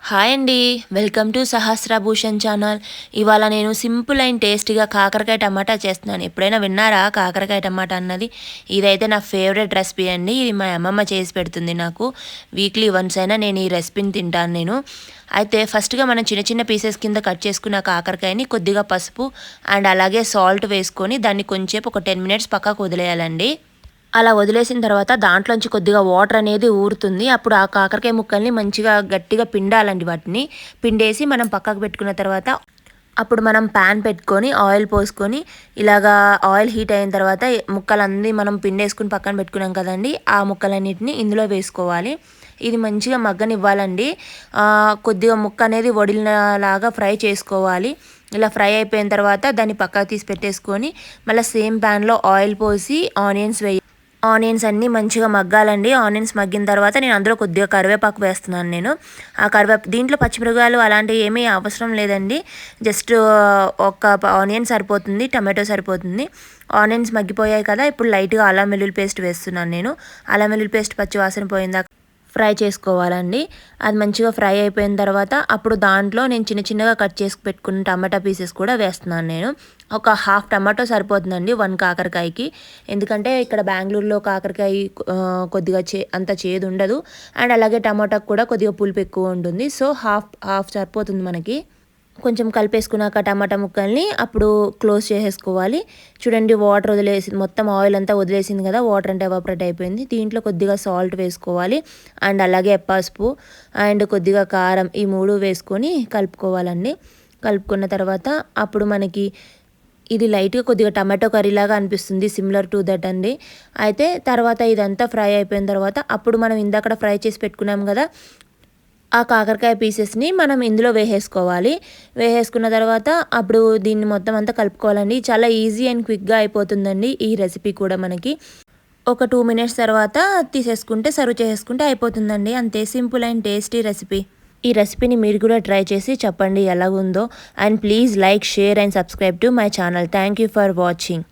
Hi అండి. Welcome to Sahasrabhushan channel. ఇవాళ నేను సింపుల్ అండ్ టేస్టీగా కాకరకాయ టమాటా చేస్తున్నాను. ఎప్పుడైనా విన్నారా కాకరకాయ టమాటా అన్నది? ఇదైతే నా ఫేవరెట్ రెసిపీ అండి. ఇది మా అమ్మమ్మ చేసి పెడుతుంది నాకు. వీక్లీ వన్స్ అయినా నేను ఈ రెసిపీని తింటాను నేను. అయితే ఫస్ట్గా మనం చిన్న చిన్న పీసెస్ కింద కట్ చేసుకున్న కాకరకాయని కొద్దిగా పసుపు అండ్ అలాగే సాల్ట్ వేసుకొని దాన్ని కొంచెంసేపు ఒక 10 మినిట్స్ పక్కకు వదిలేయాలండి. అలా వదిలేసిన తర్వాత దాంట్లోంచి కొద్దిగా వాటర్ అనేది ఊరుతుంది. అప్పుడు ఆ కాకరకాయ ముక్కల్ని మంచిగా గట్టిగా పిండాలండి. వాటిని పిండేసి మనం పక్కకు పెట్టుకున్న తర్వాత అప్పుడు మనం ప్యాన్ పెట్టుకొని ఆయిల్ పోసుకొని ఇలాగా ఆయిల్ హీట్ అయిన తర్వాత ముక్కలన్నీ మనం పిండేసుకుని పక్కన పెట్టుకున్నాం కదండి, ఆ ముక్కలన్నిటిని ఇందులో వేసుకోవాలి. ఇది మంచిగా మగ్గనివ్వాలండి. కొద్దిగా ముక్క అనేది వడిలినలాగా ఫ్రై చేసుకోవాలి. ఇలా ఫ్రై అయిపోయిన తర్వాత దాన్ని పక్కకు తీసి పెట్టేసుకొని మళ్ళీ సేమ్ ప్యాన్లో ఆయిల్ పోసి ఆనియన్స్ అన్నీ మంచిగా మగ్గాలండి. ఆనియన్స్ మగ్గిన తర్వాత నేను అందులో కొద్దిగా కరివేపాకు వేస్తున్నాను నేను. ఆ దీంట్లో పచ్చిమిరపకాయలు అలాంటివి ఏమీ అవసరం లేదండి. జస్ట్ ఒక ఆనియన్ సరిపోతుంది, టమాటో సరిపోతుంది. ఆనియన్స్ మగ్గిపోయాయి కదా, ఇప్పుడు లైట్గా అల్లం వెల్లుల్లి పేస్ట్ వేస్తున్నాను నేను. అల్లం వెల్లుల్లి పేస్ట్ పచ్చి వాసన పోయిందాక ఫ్రై చేసుకోవాలండి. అది మంచిగా ఫ్రై అయిపోయిన తర్వాత అప్పుడు దాంట్లో నేను చిన్న చిన్నగా కట్ చేసి పెట్టుకున్న టమాటా పీసెస్ కూడా వేస్తున్నాను నేను. ఒక హాఫ్ టమాటో సరిపోతుందండి 1 కాకరకాయకి. ఎందుకంటే ఇక్కడ బెంగళూరులో కాకరకాయ కొద్దిగా అంత చేదు ఉండదు. అండ్ అలాగే టమాటాకు కూడా కొద్దిగా పులుపు ఎక్కువ ఉంటుంది. సో హాఫ్ సరిపోతుంది మనకి. కొంచెం కలిపేసుకున్నాక టమాటా ముక్కల్ని అప్పుడు క్లోజ్ చేసేసుకోవాలి. చూడండి, వాటర్ మొత్తం ఆయిల్ అంతా వదిలేసింది కదా, వాటర్ అంటే ఎవాపరేట్ అయిపోయింది. దీంట్లో కొద్దిగా సాల్ట్ వేసుకోవాలి అండ్ అలాగే పసుపు అండ్ కొద్దిగా కారం, ఈ 3 వేసుకొని కలుపుకోవాలండి. కలుపుకున్న తర్వాత అప్పుడు మనకి ఇది లైట్గా కొద్దిగా టమాటో కర్రీలాగా అనిపిస్తుంది, సిమిలర్ టు దట్ అండి. అయితే తర్వాత ఇదంతా ఫ్రై అయిపోయిన తర్వాత అప్పుడు మనం ఇందాక ఫ్రై చేసి పెట్టుకున్నాం కదా, ఆ కాకరకాయ పీసెస్ని మనం ఇందులో వేసేసుకోవాలి. వేసేసుకున్న తర్వాత అప్పుడు దీన్ని మొత్తం అంతా కలుపుకోవాలండి. చాలా ఈజీ అండ్ క్విక్గా అయిపోతుందండి ఈ రెసిపీ కూడా. మనకి ఒక 2 మినిట్స్ తర్వాత తీసేసుకుంటే సర్వ్ చేసుకుంటే అయిపోతుందండి. అంతే, సింపుల్ అండ్ టేస్టీ రెసిపీ. ఈ రెసిపీని మీరు కూడా ట్రై చేసి చెప్పండి ఎలాగుందో. And please like, share and subscribe to my channel. Thank you for watching.